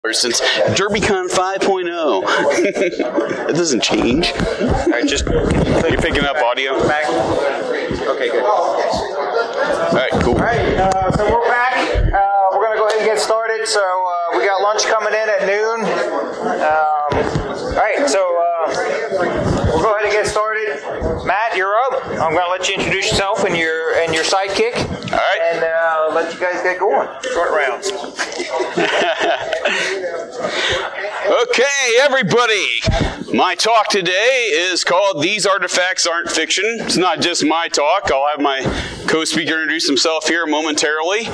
since DerbyCon 5.0. It doesn't change. All right, just you're picking up audio. Back. Okay, good. All right, cool. All right, so we're back. We're gonna go ahead and get started. So we got lunch coming in at noon. All right, so we'll go ahead and get started. Matt, you're up. I'm gonna let you introduce yourself and your sidekick. All right. And let you guys get going. Short rounds. Okay, everybody. My talk today is called These Artifacts Aren't Fiction. It's not just my talk. I'll have my co-speaker introduce himself here momentarily.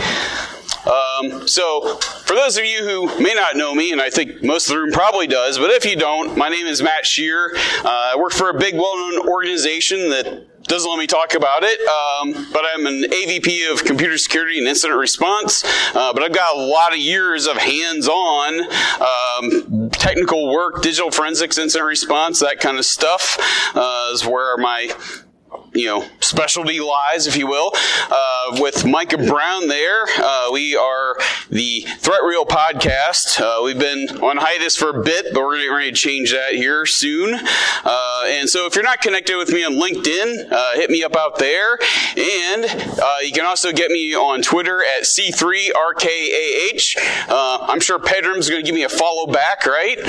So, for those of you who may not know me, and I think most of the room probably does, but if you don't, my name is Matt Scheurer. I work for a big, well-known organization that doesn't let me talk about it, but I'm an AVP of Computer Security and Incident Response, but I've got a lot of years of hands-on technical work, digital forensics, incident response, that kind of stuff is where my specialty lies, if you will. With Micah Brown there, we are the Threat Reel podcast. We've been on hiatus for a bit, but we're getting ready to change that here soon. And so if you're not connected with me on LinkedIn, hit me up out there. And you can also get me on Twitter at C3RKAH. I'm sure Pedram's going to give me a follow back, right?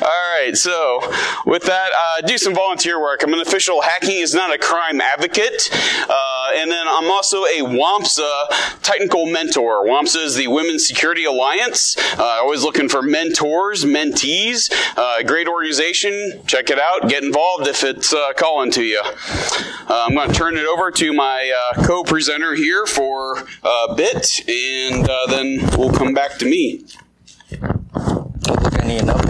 All right, so with that, do some volunteer work. I'm an official Hacking is Not a Crime advocate, and then I'm also a WAMSA technical mentor. WAMSA is the Women's Security Alliance. Always looking for mentors, mentees. Great organization. Check it out. Get involved if it's calling to you. I'm going to turn it over to my co-presenter here for a bit, and then we'll come back to me. I need enough.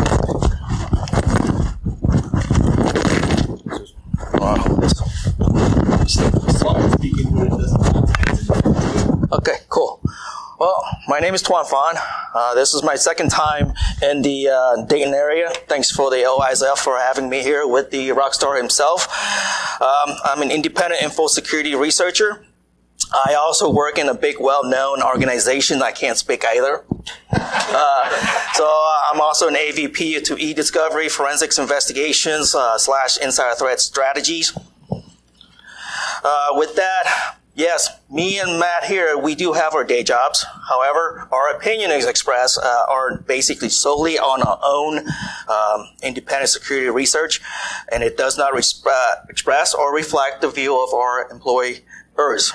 Okay, cool. Well, my name is Tuan Phan. This is my second time in the Dayton area. Thanks for the OISF for having me here with the rockstar himself. I'm an independent info security researcher. I also work in a big, well-known organization. I can't speak either. So I'm also an AVP to e-discovery, forensics investigations, / insider threat strategies. With that, yes, me and Matt here, we do have our day jobs. However, our opinion is expressed are basically solely on our own independent security research, and it does not express or reflect the view of our employers.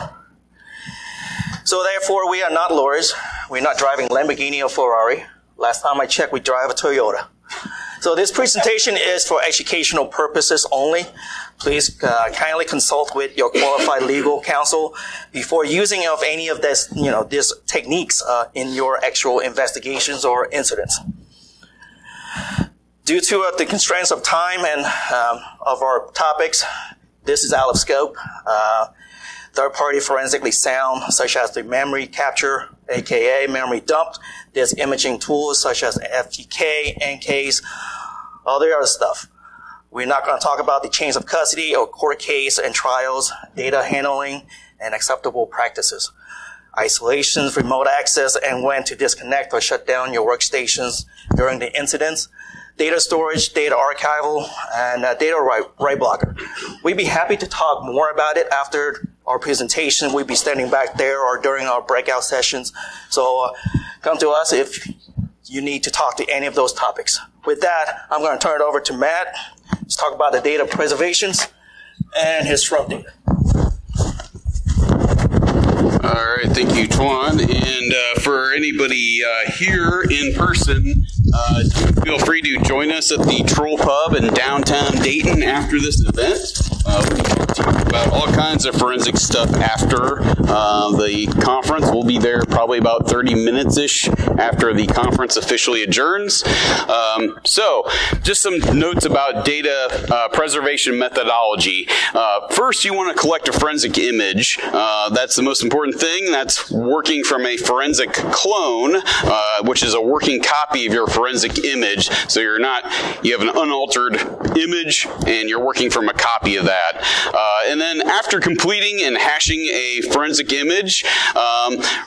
So therefore, we are not lawyers. We're not driving Lamborghini or Ferrari. Last time I checked, we drive a Toyota. So this presentation is for educational purposes only. Please kindly consult with your qualified legal counsel before using of any of this, these techniques in your actual investigations or incidents. Due to the constraints of time and of our topics, this is out of scope. Third-party forensically sound, such as the memory capture, aka memory dump, there's imaging tools such as FTK, NCase, all the other stuff. We're not going to talk about the chains of custody or court case and trials, data handling, and acceptable practices, isolations, remote access, and when to disconnect or shut down your workstations during the incidents, data storage, data archival, and data write blocker. We'd be happy to talk more about it after our presentation. We'll be standing back there or during our breakout sessions. So come to us if you need to talk to any of those topics. With that, I'm going to turn it over to Matt. Let's talk about the data preservations and his SRUM data. All right, thank you, Tuan. And for anybody here in person, feel free to join us at the Troll Pub in downtown Dayton after this event. We can talk about all kinds of forensic stuff after the conference. We'll be there probably about 30 minutes-ish after the conference officially adjourns. So, just some notes about data preservation methodology. First, you want to collect a forensic image. That's the most important thing. That's working from a forensic clone, which is a working copy of your forensic image. So you have an unaltered image, and you're working from a copy of that. that. And then after completing and hashing a forensic image,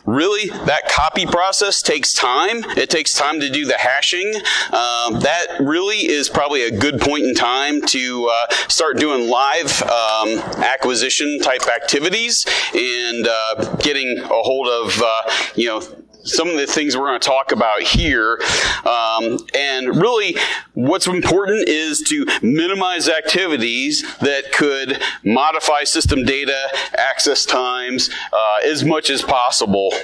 really that copy process takes time. It takes time to do the hashing. That really is probably a good point in time to start doing live acquisition type activities and getting a hold of, some of the things we're going to talk about here. And really, what's important is to minimize activities that could modify system data, access times, as much as possible.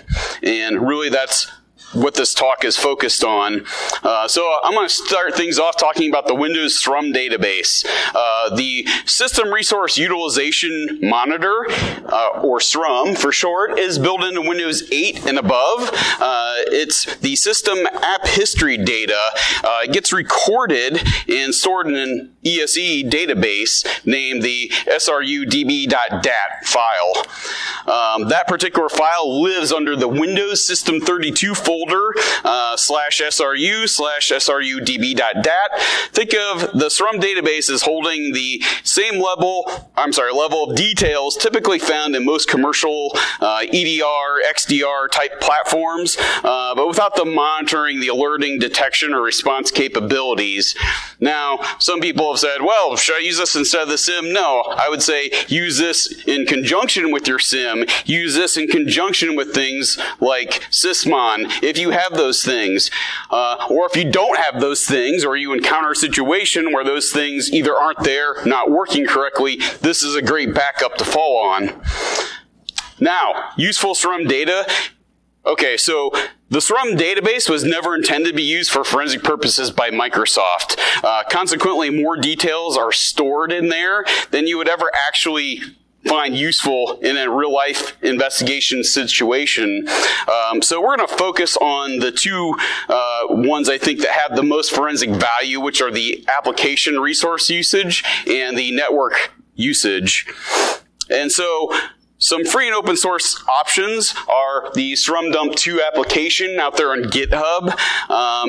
And really, that's what this talk is focused on. So I'm going to start things off talking about the Windows SRUM database. The System Resource Utilization Monitor, or SRUM for short, is built into Windows 8 and above. It's the system app history data. It gets recorded and stored in an ESE database named the SRUDB.dat file. That particular file lives under the Windows System 32 folder /SRU/SRUDB.dat. Think of the SRUM database as holding the same level of details typically found in most commercial EDR, XDR type platforms, but without the monitoring, the alerting, detection, or response capabilities. Now, some people have said, well, should I use this instead of the SIM? No, I would say use this in conjunction with your SIM. Use this in conjunction with things like Sysmon, if you have those things. Or if you don't have those things, or you encounter a situation where those things either aren't there, not working correctly, this is a great backup to fall on. Now, useful SRUM data. Okay, so the SRUM database was never intended to be used for forensic purposes by Microsoft. Consequently, more details are stored in there than you would ever actually find useful in a real-life investigation situation. So we're going to focus on the two ones I think that have the most forensic value, which are the application resource usage and the network usage. And so some free and open source options are the SRUM Dump 2 application out there on GitHub.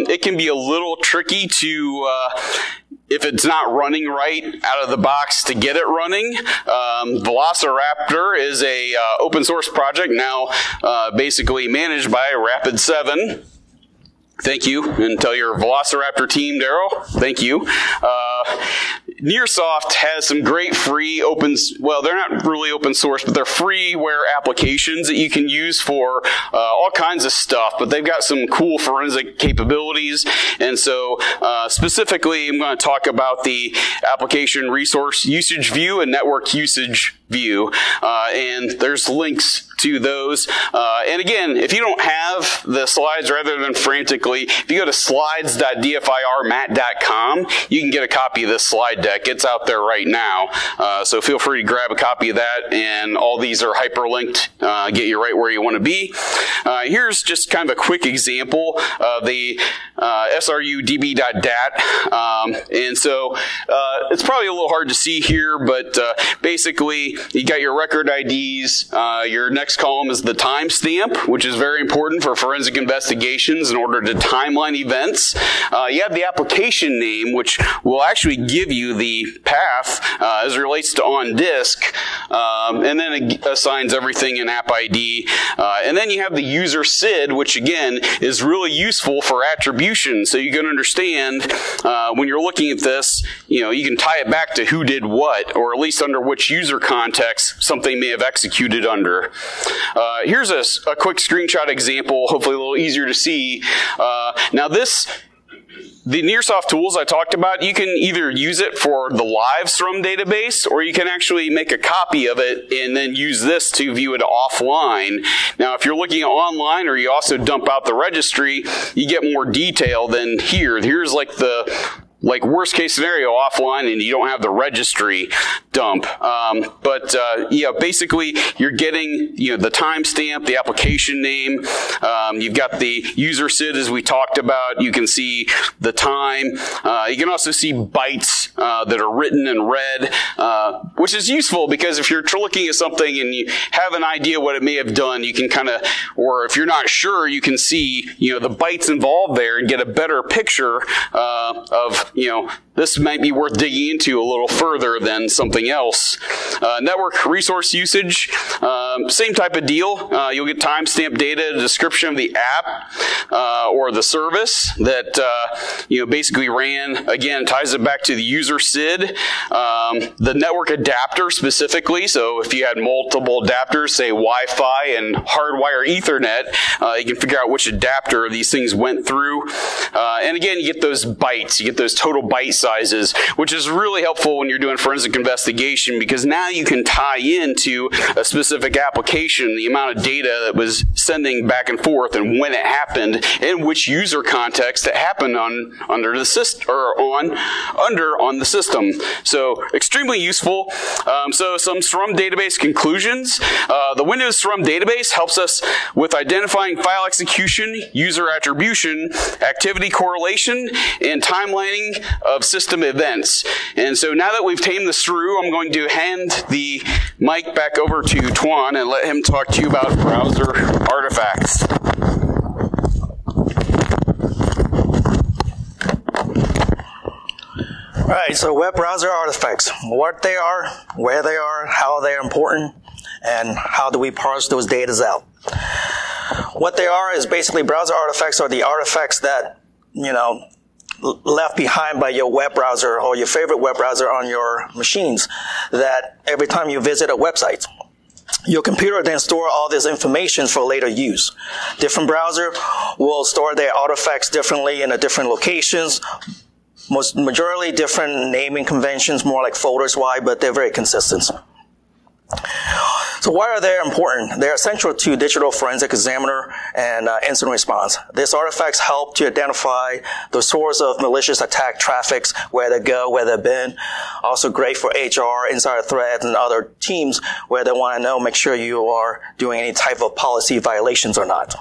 It can be a little tricky to if it's not running right out of the box to get it running. Velociraptor is a open source project now basically managed by Rapid7. Thank you, and tell your Velociraptor team, Daryl, thank you. Nearsoft has some great free well, they're not really open source, but they're freeware applications that you can use for all kinds of stuff, but they've got some cool forensic capabilities. And so specifically, I'm going to talk about the application resource usage view and network usage view. And there's links to those. And again, if you don't have the slides, rather than frantically, if you go to slides.dfirmat.com, you can get a copy of this slide deck. It's out there right now. So feel free to grab a copy of that, and all these are hyperlinked, get you right where you want to be. Here's just kind of a quick example of the SRUDB.dat. And so it's probably a little hard to see here, but basically you got your record IDs. Your next column is the timestamp, which is very important for forensic investigations in order to timeline events. You have the application name, which will actually give you the path as it relates to on disk, and then it assigns everything in app ID. And then you have the user SID, which again is really useful for attribution. So you can understand when you're looking at this, you can tie it back to who did what, or at least under which user context something may have executed under. Here's a quick screenshot example, hopefully a little easier to see. Now the Nearsoft tools I talked about, you can either use it for the live SRUM database, or you can actually make a copy of it and then use this to view it offline. Now, if you're looking online, or you also dump out the registry, you get more detail than here. Here's like the worst case scenario offline, and you don't have the registry dump. Yeah, basically you're getting the timestamp, the application name. You've got the user SID as we talked about. You can see the time. You can also see bytes that are written and read, which is useful because if you're looking at something and you have an idea what it may have done, you can or if you're not sure, you can see the bytes involved there and get a better picture of this might be worth digging into a little further than something else. Network resource usage, same type of deal. You'll get timestamp data, a description of the app or the service that basically ran. Again, ties it back to the user SID. The network adapter specifically. So if you had multiple adapters, say Wi-Fi and hardwire Ethernet, you can figure out which adapter these things went through. And again, you get those bytes. You get those total byte sizes, which is really helpful when you're doing forensic investigation, because now you can tie into a specific application the amount of data that was sending back and forth and when it happened and which user context it happened on the system. So extremely useful. So some SRUM database conclusions. The Windows SRUM database helps us with identifying file execution, user attribution, activity correlation, and timelining of system events. And so now that we've tamed this through, I'm going to hand the mic back over to Tuan and let him talk to you about browser artifacts. All right, so web browser artifacts, what they are, where they are, how they're important, and how do we parse those data out. What they are is basically browser artifacts are the artifacts that, left behind by your web browser or your favorite web browser on your machines, that every time you visit a website, your computer then store all this information for later use. Different browser will store their artifacts differently in different locations. Majority different naming conventions, more like folders wide, but they're very consistent. So why are they important? They're essential to digital forensic examiner and incident response. These artifacts help to identify the source of malicious attack traffics, where they go, where they've been. Also great for HR, insider threat, and other teams where they want to know, make sure you are doing any type of policy violations or not.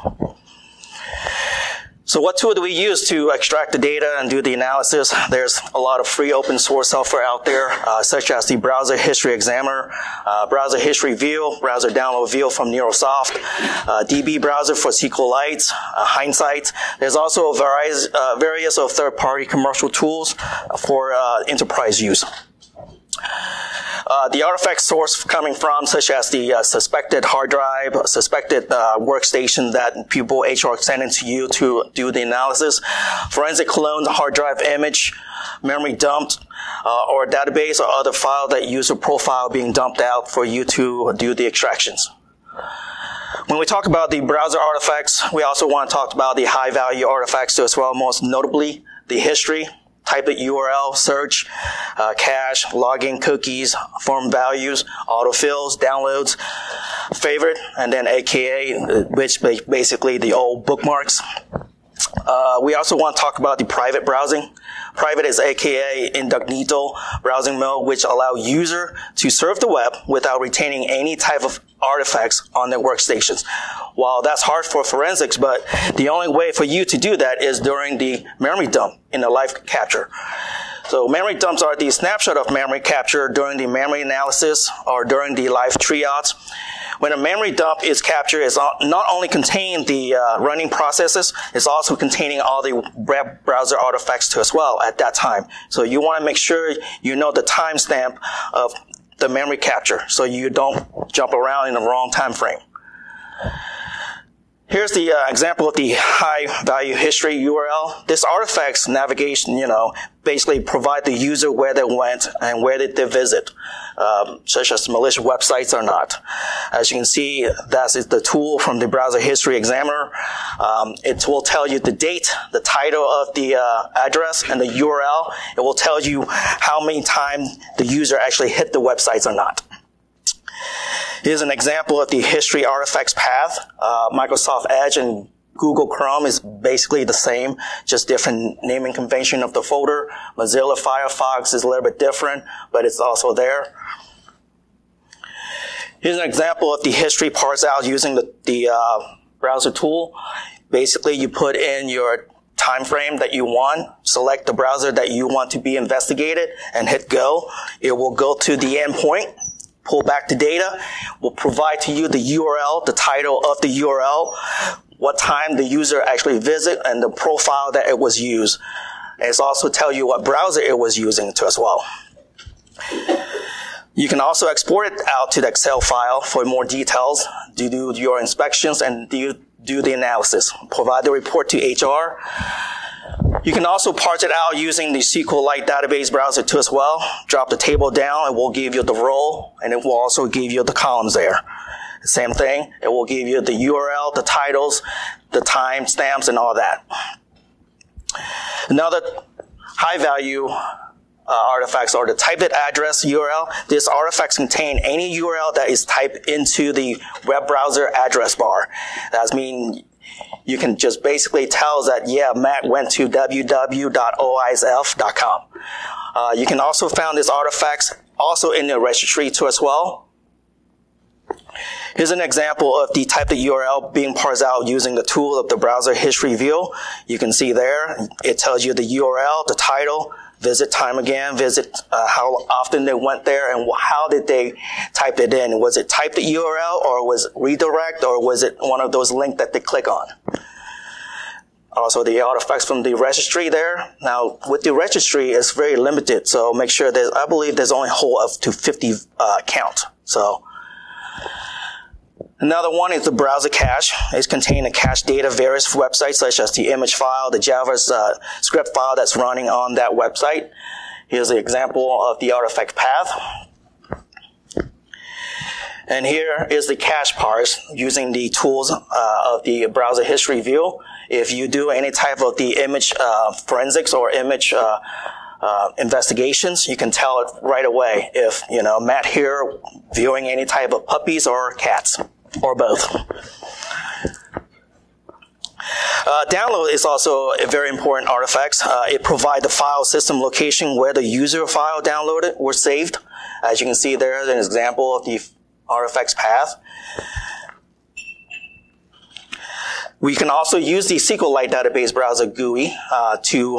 So what tool do we use to extract the data and do the analysis? There's a lot of free open source software out there, such as the Browser History Examiner, Browser History View, Browser Download View from Neurosoft, DB Browser for SQLite, Hindsight. There's also various of third-party commercial tools for enterprise use. The artifact source coming from, such as the suspected hard drive, suspected workstation that people HR sending to you to do the analysis, forensic cloned hard drive image, memory dumped, or database or other file that user profile being dumped out for you to do the extractions. When we talk about the browser artifacts, we also want to talk about the high-value artifacts too as well, most notably the history, type of URL, search, cache, logging, cookies, form values, autofills, downloads, favorite, and then AKA, which basically the old bookmarks. We also want to talk about the private browsing. Private is AKA incognito browsing mode, which allow user to surf the web without retaining any type of artifacts on their workstations. While that's hard for forensics, but the only way for you to do that is during the memory dump in the live capture. So memory dumps are the snapshot of memory capture during the memory analysis or during the live triage. When a memory dump is captured, it's not only contain the running processes, it's also containing all the web browser artifacts too as well at that time. So you want to make sure you know the timestamp of the memory capture so you don't jump around in the wrong time frame. Here's the example of the high-value history URL. This artifacts navigation, basically provide the user where they went and where did they visit, such as malicious websites or not. As you can see, that is the tool from the Browser History Examiner. It will tell you the date, the title of the address, and the URL. It will tell you how many times the user actually hit the websites or not. Here's an example of the history artifacts path. Microsoft Edge and Google Chrome is basically the same, just different naming convention of the folder. Mozilla Firefox is a little bit different, but it's also there. Here's an example of the history parse out using the browser tool. Basically, you put in your time frame that you want, select the browser that you want to be investigated, and hit go. It will go to the endpoint, pull back the data, will provide to you the URL, the title of the URL, what time the user actually visit, and the profile that it was used. And it's also tell you what browser it was using to as well. You can also export it out to the Excel file for more details, do your inspections, and do the analysis. Provide the report to HR. You can also parse it out using the SQLite database browser too as well. Drop the table down, it will give you the row, and it will also give you the columns there. Same thing, it will give you the URL, the titles, the timestamps, and all that. Another high-value artifacts are the typed address URL. These artifacts contain any URL that is typed into the web browser address bar. That means you can just basically tell that, yeah, Matt went to www.oisf.com. You can also find these artifacts also in the registry too as well. Here's an example of the type of URL being parsed out using the tool of the browser history view. You can see there, it tells you the URL, the title, visit time again, visit how often they went there, and how did they type it in. Was it typed the URL, or was it redirect, or was it one of those links that they click on? Also, the artifacts from the registry there. Now, with the registry, it's very limited, so make sure I believe there's only hold up to 50 count. So, another one is the browser cache. It's containing cache data of various websites, such as the image file, the JavaScript file that's running on that website. Here's an example of the artifact path. And here is the cache parse using the tools of the browser history view. If you do any type of the image forensics or image investigations, you can tell it right away if, Matt here viewing any type of puppies or cats, or both. Download is also a very important artifact. It provides the file system location where the user file downloaded were saved. As you can see there's an example of the artifacts path. We can also use the SQLite database browser GUI to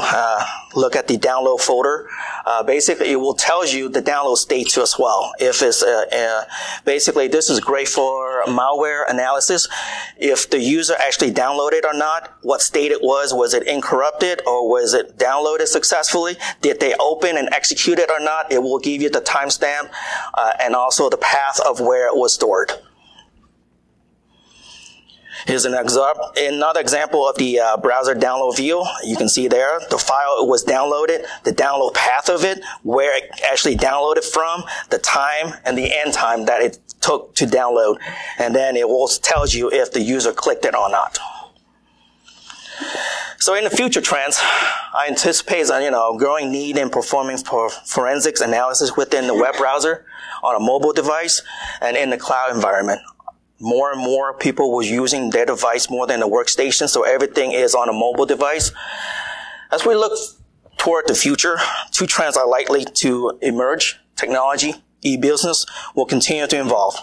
look at the download folder. Basically, it will tell you the download state too as well. If it's basically, this is great for malware analysis. If the user actually downloaded or not, what state it was it incorrupted, or was it downloaded successfully? Did they open and execute it or not? It will give you the timestamp and also the path of where it was stored. Here's another example of the browser download view. You can see there the file was downloaded, the download path of it, where it actually downloaded from, the time and the end time that it took to download. And then it will tell you if the user clicked it or not. So in the future trends, I anticipate growing need in performing forensics analysis within the web browser on a mobile device and in the cloud environment. More and more people were using their device more than a workstation, so everything is on a mobile device. As we look toward the future, two trends are likely to emerge. Technology, e-business, will continue to evolve.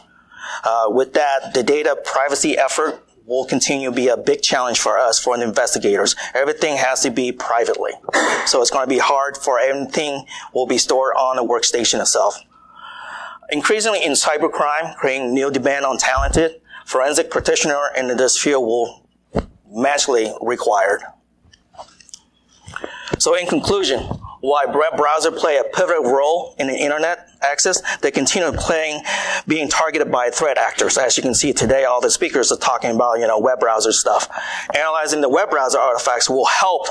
With that, the data privacy effort will continue to be a big challenge for us, for the investigators. Everything has to be privately. So it's going to be hard for everything will be stored on a workstation itself. Increasingly in cybercrime, creating new demand on talented forensic practitioner in this field will massively required. So in conclusion, while web browser play a pivotal role in the internet access, they continue being targeted by threat actors. As you can see today, all the speakers are talking about, web browser stuff. Analyzing the web browser artifacts will help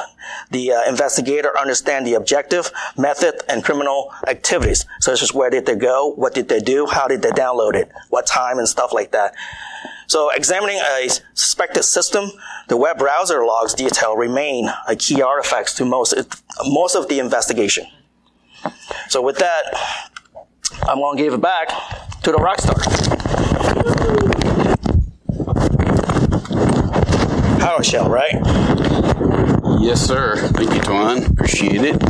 the investigator understand the objective, method, and criminal activities, such as where did they go, what did they do, how did they download it, what time, and stuff like that. So examining a suspected system, the web browser logs detail remain a key artifact to most of the investigation. So with that, I'm going to give it back to the rock star. PowerShell, right? Yes, sir. Thank you, Tuan. Appreciate it.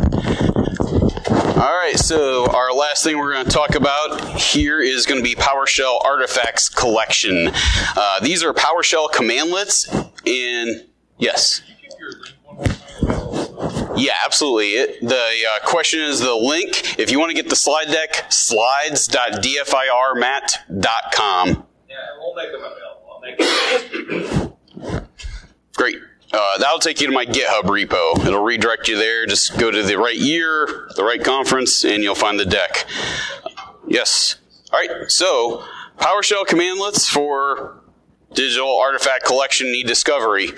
All right, so our last thing we're going to talk about here is going to be PowerShell Artifacts Collection. These are PowerShell commandlets in, yes. Yeah, absolutely. The question is the link. If you want to get the slide deck, slides.dfirmat.com. Yeah, and we'll make them available. I'll make them. Great. that'll take you to my GitHub repo. It'll redirect you there. Just go to the right year, the right conference, and you'll find the deck. Yes. All right. So PowerShell commandlets for digital artifact collection and e-discovery.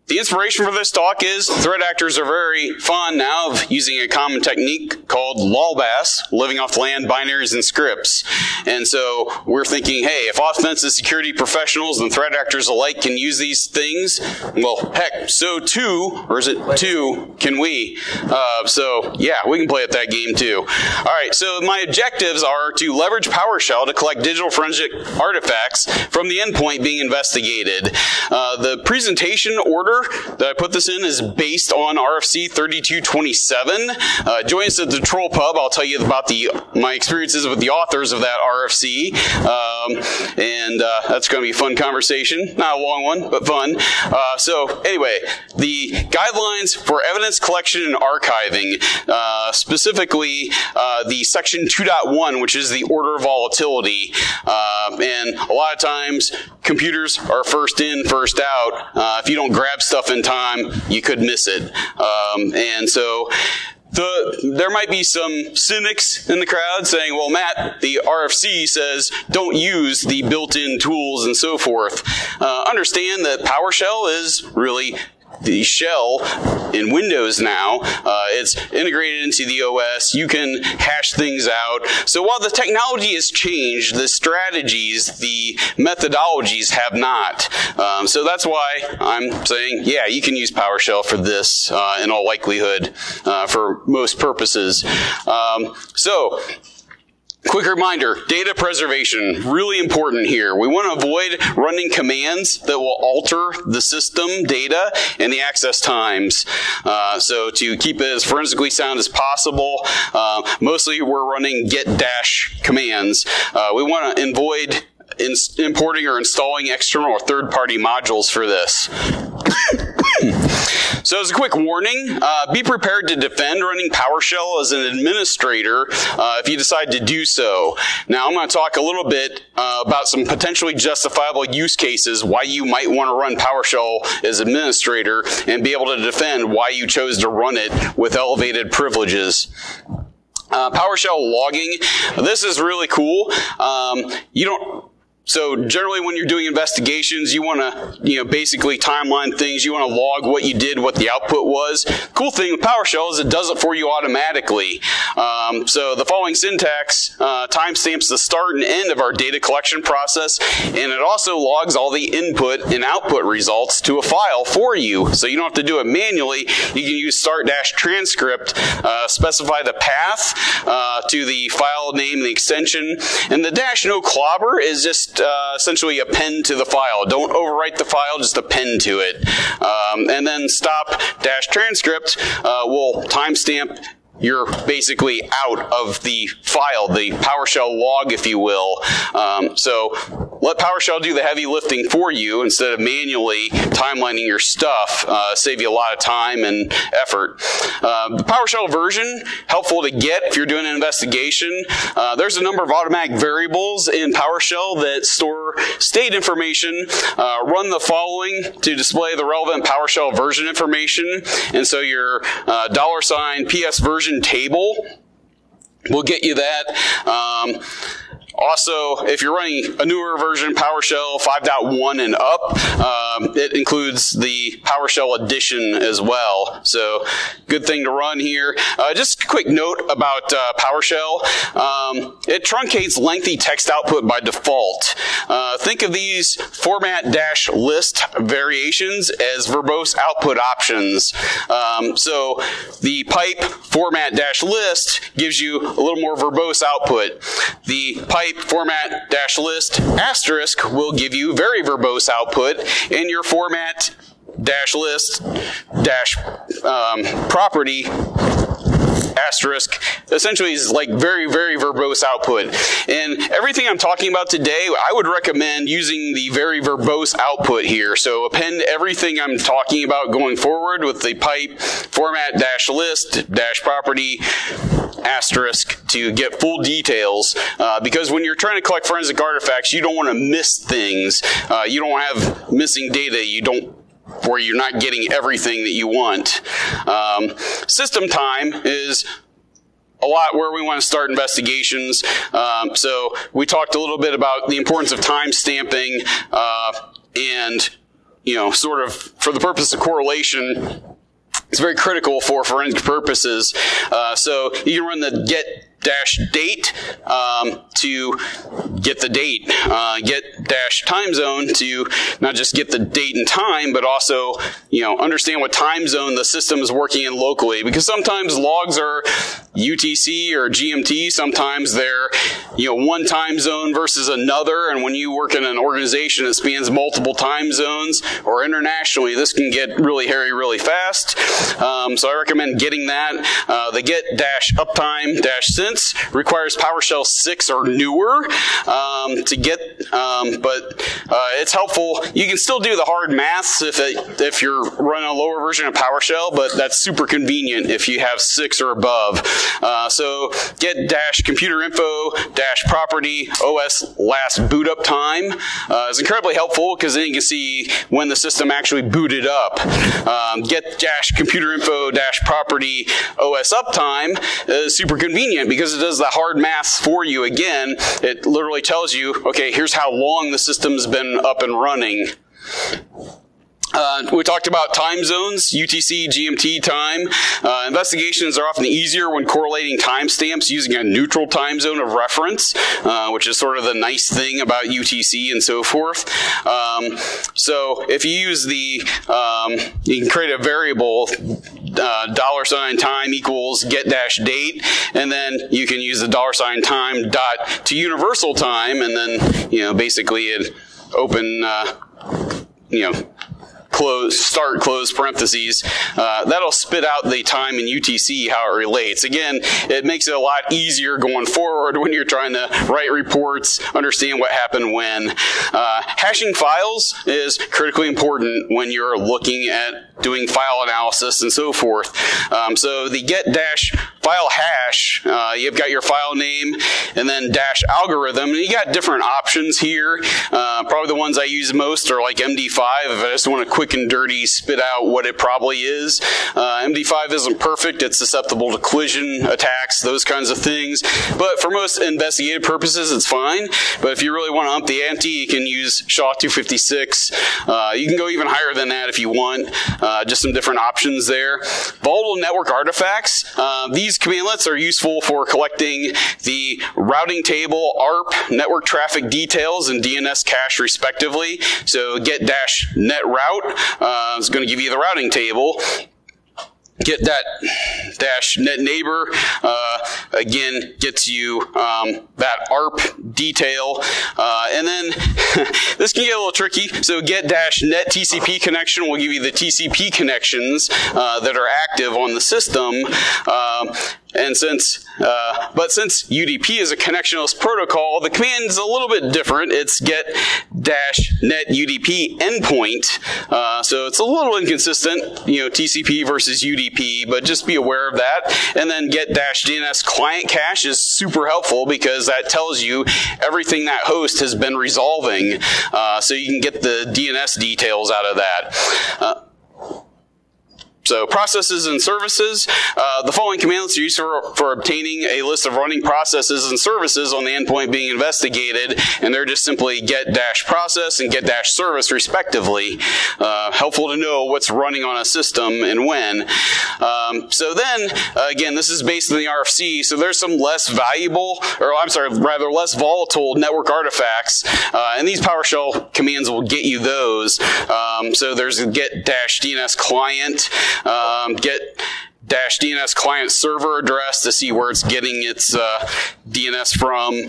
The inspiration for this talk is threat actors are very fond now of using a common technique called LOLBAS, living off land, binaries, and scripts. And so we're thinking, hey, if offensive security professionals and threat actors alike can use these things, well, heck, so too, or is it too, can we? So yeah, we can play at that game too. All right, so my objectives are to leverage PowerShell to collect digital forensic artifacts from the endpoint being investigated. The presentation order that I put this in is based on RFC 3227. Join us at the Troll Pub. I'll tell you about my experiences with the authors of that RFC. And that's going to be a fun conversation. Not a long one, but fun. So anyway, the guidelines for evidence collection and archiving, specifically the section 2.1, which is the order of volatility. And a lot of times, computers are first in, first out. If you don't grab stuff in time, you could miss it. And so there might be some cynics in the crowd saying, well, Matt, the RFC says don't use the built-in tools and so forth. Understand that PowerShell is really the shell in Windows now. It's integrated into the OS. You can hash things out. So while the technology has changed, the strategies, the methodologies have not. So that's why I'm saying, yeah, you can use PowerShell for this in all likelihood for most purposes. So quick reminder, data preservation, really important here. We want to avoid running commands that will alter the system data and the access times. So to keep it as forensically sound as possible, mostly we're running get dash commands. We want to avoid importing or installing external or third-party modules for this. So as a quick warning, be prepared to defend running PowerShell as an administrator if you decide to do so. Now I'm going to talk a little bit about some potentially justifiable use cases why you might want to run PowerShell as administrator and be able to defend why you chose to run it with elevated privileges. PowerShell logging, this is really cool. So generally when you're doing investigations, you want to, basically timeline things. You want to log what you did, what the output was. Cool thing with PowerShell is it does it for you automatically. So the following syntax timestamps the start and end of our data collection process, and it also logs all the input and output results to a file for you. So you don't have to do it manually. You can use start-transcript, specify the path to the file name and the extension, and the -no clobber is just essentially append to the file. Don't overwrite the file, just append to it. And then stop-transcript will timestamp you're basically out of the file, the PowerShell log, if you will. So let PowerShell do the heavy lifting for you instead of manually timelining your stuff. Save you a lot of time and effort. The PowerShell version, helpful to get if you're doing an investigation. There's a number of automatic variables in PowerShell that store state information. Run the following to display the relevant PowerShell version information. And so your $PS version table will get you that. Also, if you're running a newer version, PowerShell 5.1 and up, it includes the PowerShell edition as well. So, good thing to run here. Just a quick note about PowerShell. It truncates lengthy text output by default. Think of these format-list variations as verbose output options. So, the pipe format-list gives you a little more verbose output. The pipe format-list asterisk will give you very verbose output, and your format-list property asterisk essentially is like very, very verbose output. And everything I'm talking about today, I would recommend using the very verbose output here. So append everything I'm talking about going forward with the pipe format -list -property asterisk to get full details, because when you're trying to collect forensic artifacts, you don't want to miss things. You don't have missing data. Where you're not getting everything that you want. System time is a lot where we want to start investigations. So we talked a little bit about the importance of time stamping, and sort of for the purpose of correlation, it's very critical for forensic purposes. So you can run the get-date to get the date, get-time zone to not just get the date and time, but also understand what time zone the system is working in locally. Because sometimes logs are UTC or GMT, sometimes they're one time zone versus another, and when you work in an organization that spans multiple time zones or internationally, this can get really hairy really fast. So I recommend getting that. The get-uptime-since requires PowerShell 6 or newer to get, but it's helpful. You can still do the hard maths if you're running a lower version of PowerShell, but that's super convenient if you have 6 or above. So get-computerinfo-property OS last boot up time is incredibly helpful, because then you can see when the system actually booted up. Get-computerinfo-property OS uptime is super convenient because it does the hard math for you again. It literally tells you, okay, here's how long the system's been up and running. We talked about time zones, UTC, GMT time. Investigations are often easier when correlating timestamps using a neutral time zone of reference, which is sort of the nice thing about UTC and so forth. So if you use you can create a variable $time equals get-date, and then you can use the $time dot to universal time, and then basically it open start, close parentheses. That'll spit out the time in UTC, how it relates. Again, it makes it a lot easier going forward when you're trying to write reports, understand what happened when. Hashing files is critically important when you're looking at doing file analysis and so forth. So the get-file hash, you've got your file name and then -algorithm, and you got different options here. Probably the ones I use most are like MD5, if I just want to quick and dirty spit out what it probably is. MD5 isn't perfect. It's susceptible to collision attacks, those kinds of things. But for most investigative purposes, it's fine. But if you really want to up the ante, you can use SHA-256. You can go even higher than that if you want. Just some different options there. Volatile network artifacts. These commandlets are useful for collecting the routing table, ARP, network traffic details, and DNS cache respectively. So get-net-route is going to give you the routing table. Get that -net neighbor, again, gets you that ARP detail. And then this can get a little tricky. So get-net TCP connection will give you the TCP connections that are active on the system. And since UDP is a connectionless protocol, the command is a little bit different. It's get-net UDP endpoint. So it's a little inconsistent, TCP versus UDP, but just be aware of that. And then get-DNS client cache is super helpful because that tells you everything that host has been resolving. So you can get the DNS details out of that. So processes and services. The following commandlets are used for obtaining a list of running processes and services on the endpoint being investigated, and they're just simply get-process and get-service respectively. Helpful to know what's running on a system and when. So then, again, this is based on the RFC, so there's some less valuable, or I'm sorry, rather less volatile network artifacts, and these PowerShell commands will get you those. So there's a get-DNS client, get DNS client server address to see where it's getting its DNS from.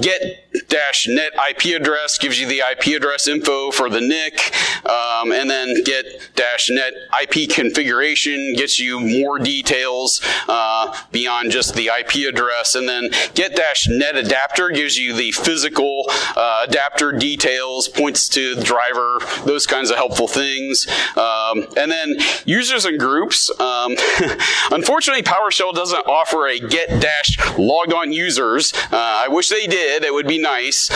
Get-net IP address gives you the IP address info for the NIC. And then get-net IP configuration gets you more details beyond just the IP address. And then get-net adapter gives you the physical adapter details, points to the driver, those kinds of helpful things. And then users and groups. Unfortunately, PowerShell doesn't offer a get-logged-on users. I wish they did. It would be nice.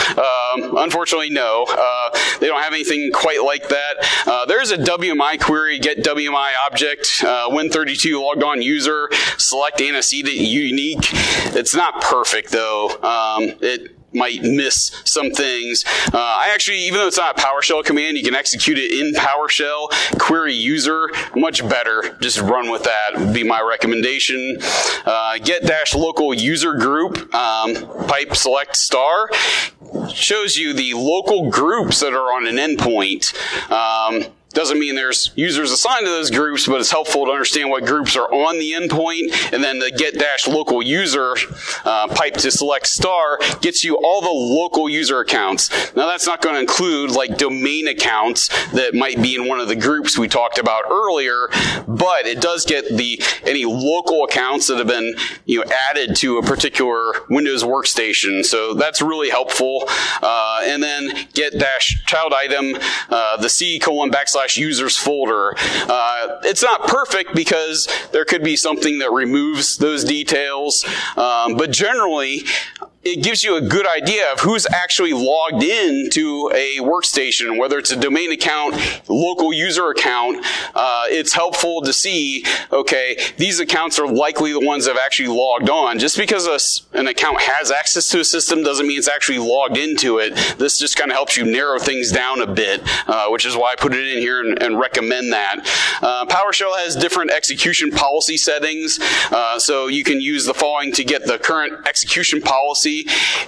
Unfortunately, no. They don't have anything quite like that. There's a WMI query, get WMI object, Win32 logged on user, select antecedent unique. It's not perfect, though. It might miss some things. I actually, even though it's not a PowerShell command, you can execute it in PowerShell. Query user, much better. Just run with that would be my recommendation. Get-local user group, pipe select star, shows you the local groups that are on an endpoint. Doesn't mean there's users assigned to those groups, but it's helpful to understand what groups are on the endpoint. And then the get-local user pipe to select star gets you all the local user accounts. Now that's not going to include like domain accounts that might be in one of the groups we talked about earlier, but it does get any local accounts that have been added to a particular Windows workstation. So that's really helpful. And then get-child item, the C:\users folder. It's not perfect because there could be something that removes those details, but generally it gives you a good idea of who's actually logged in to a workstation, whether it's a domain account, local user account. It's helpful to see, okay, these accounts are likely the ones that have actually logged on. Just because an account has access to a system doesn't mean it's actually logged into it. This just kind of helps you narrow things down a bit, which is why I put it in here and recommend that. PowerShell has different execution policy settings, so you can use the following to get the current execution policy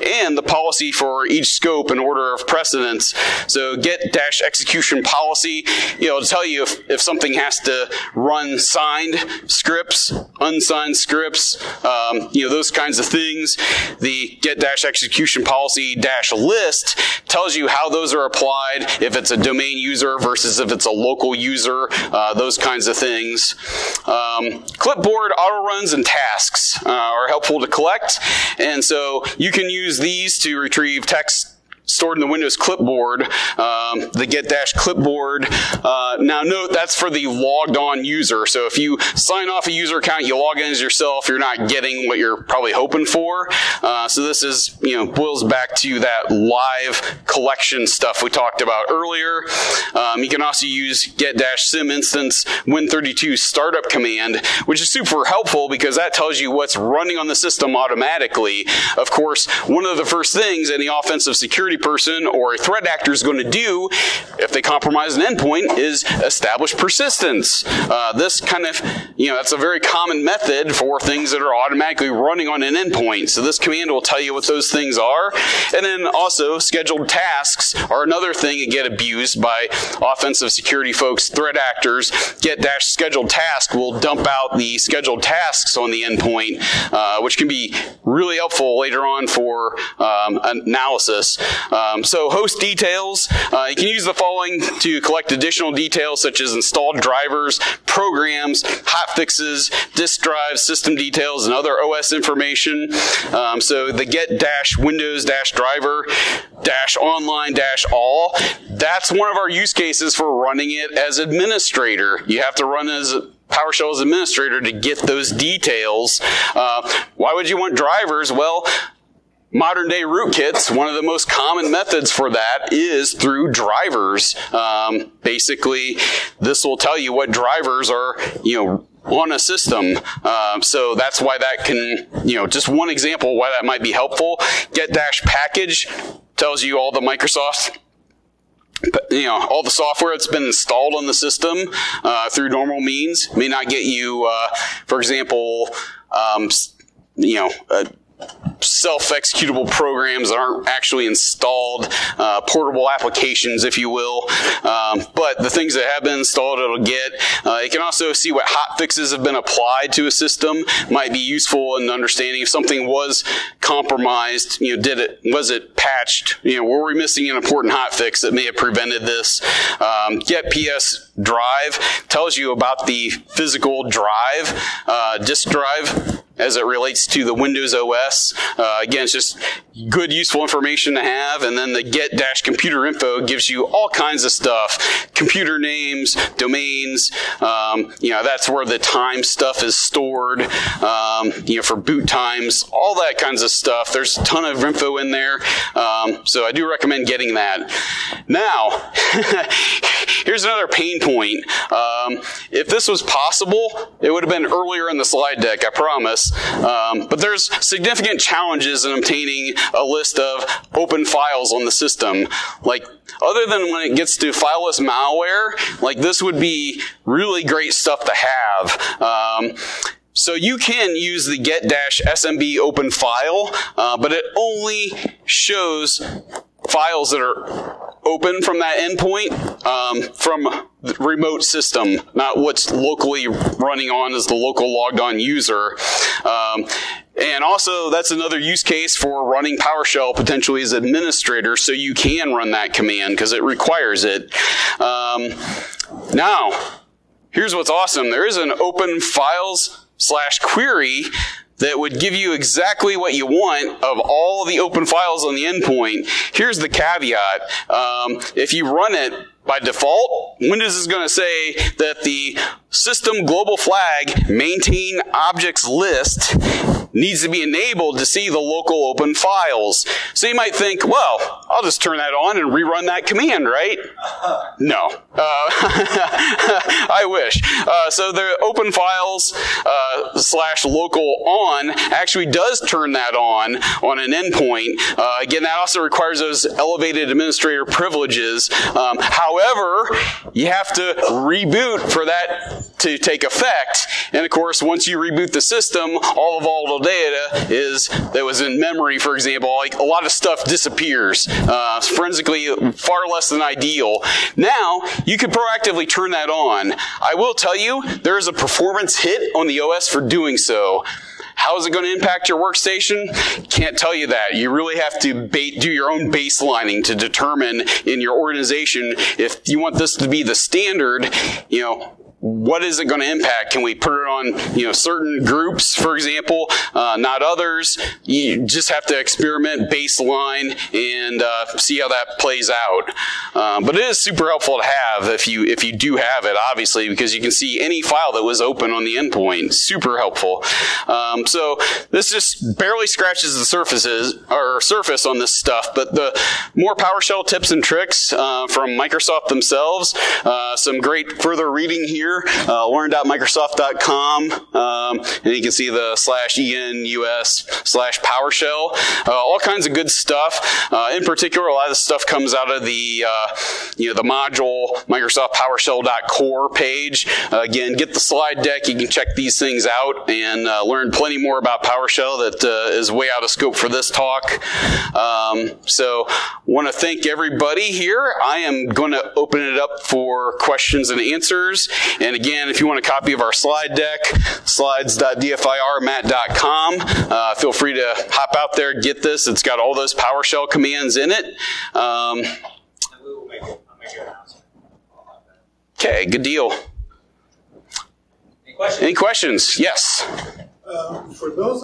and the policy for each scope in order of precedence. So get-execution policy, it'll tell you if something has to run signed scripts, unsigned scripts, those kinds of things. The get-execution policy-list tells you how those are applied, if it's a domain user versus if it's a local user, those kinds of things. Clipboard, auto runs, and tasks are helpful to collect, and so you can use these to retrieve text stored in the Windows clipboard, the get-clipboard. Now note, that's for the logged on user. So if you sign off a user account, you log in as yourself, you're not getting what you're probably hoping for. So this is, boils back to that live collection stuff we talked about earlier. You can also use get-sim instance Win32 startup command, which is super helpful because that tells you what's running on the system automatically. Of course, one of the first things any offensive security person or a threat actor is going to do if they compromise an endpoint is establish persistence. This kind of, that's a very common method for things that are automatically running on an endpoint. So this command will tell you what those things are. And then also scheduled tasks are another thing that get abused by offensive security folks, threat actors. Get-scheduled task will dump out the scheduled tasks on the endpoint, which can be really helpful later on for analysis. So host details, you can use the following to collect additional details such as installed drivers, programs, hotfixes, disk drives, system details, and other OS information. So the get-windows-driver-online-all, that's one of our use cases for running it as administrator. You have to run as PowerShell as administrator to get those details. Why would you want drivers? Well, modern day rootkits, one of the most common methods for that is through drivers. Basically, this will tell you what drivers are, on a system. So that's why that can, just one example why that might be helpful. Get-package tells you all the Microsoft, all the software that's been installed on the system through normal means. May not get you, for example, self-executable programs that aren't actually installed, portable applications, if you will. But the things that have been installed, it'll get. It can also see what hotfixes have been applied to a system. Might be useful in understanding if something was compromised. Was it patched? Were we missing an important hotfix that may have prevented this? Get PS drive tells you about the physical drive, disk drive, as it relates to the Windows OS. Again, it's just good, useful information to have. And then the get-computer info gives you all kinds of stuff. Computer names, domains, that's where the time stuff is stored, for boot times, all that kinds of stuff. There's a ton of info in there. So I do recommend getting that. Now, here's another pain point. If this was possible, it would have been earlier in the slide deck, I promise. But there's significant challenges in obtaining a list of open files on the system. Like, other than when it gets to fileless malware, like this would be really great stuff to have. So you can use the get-smb open file, but it only shows files that are open from that endpoint from the remote system, not what's locally running on as the local logged on user. And also, that's another use case for running PowerShell potentially as administrator, so you can run that command because it requires it. Now, here's what's awesome. There is an open files/query that would give you exactly what you want of all the open files on the endpoint. Here's the caveat. If you run it by default, Windows is going to say that the system global flag maintain objects list needs to be enabled to see the local open files. So you might think, well, I'll just turn that on and rerun that command, right? No. I wish. So the open files /local on actually does turn that on an endpoint. Again, that also requires those elevated administrator privileges. However, you have to reboot for that to take effect. And of course, once you reboot the system, all the volatile data that was in memory, for example, like a lot of stuff disappears. Forensically, far less than ideal. Now, you can proactively turn that on. I will tell you, there is a performance hit on the OS for doing so. How is it going to impact your workstation? Can't tell you that. You really have to do your own baselining to determine in your organization if you want this to be the standard, what is it going to impact? Can we put it on, certain groups, for example, not others? You just have to experiment, baseline, and see how that plays out. But it is super helpful to have if you do have it, obviously, because you can see any file that was open on the endpoint. Super helpful. So this just barely scratches the surface on this stuff. But the more PowerShell tips and tricks from Microsoft themselves, some great further reading here. Learn.microsoft.com, and you can see the /enus/PowerShell. All kinds of good stuff. In particular, a lot of the stuff comes out of the module Microsoft PowerShell.core page. Again, get the slide deck. You can check these things out and learn plenty more about PowerShell that is way out of scope for this talk. So, want to thank everybody here. I am going to open it up for questions and answers. And again, if you want a copy of our slide deck, slides.dfirmat.com. Feel free to hop out there, get this. It's got all those PowerShell commands in it. I'll make an announcement. Okay, good deal. Any questions? Yes. For those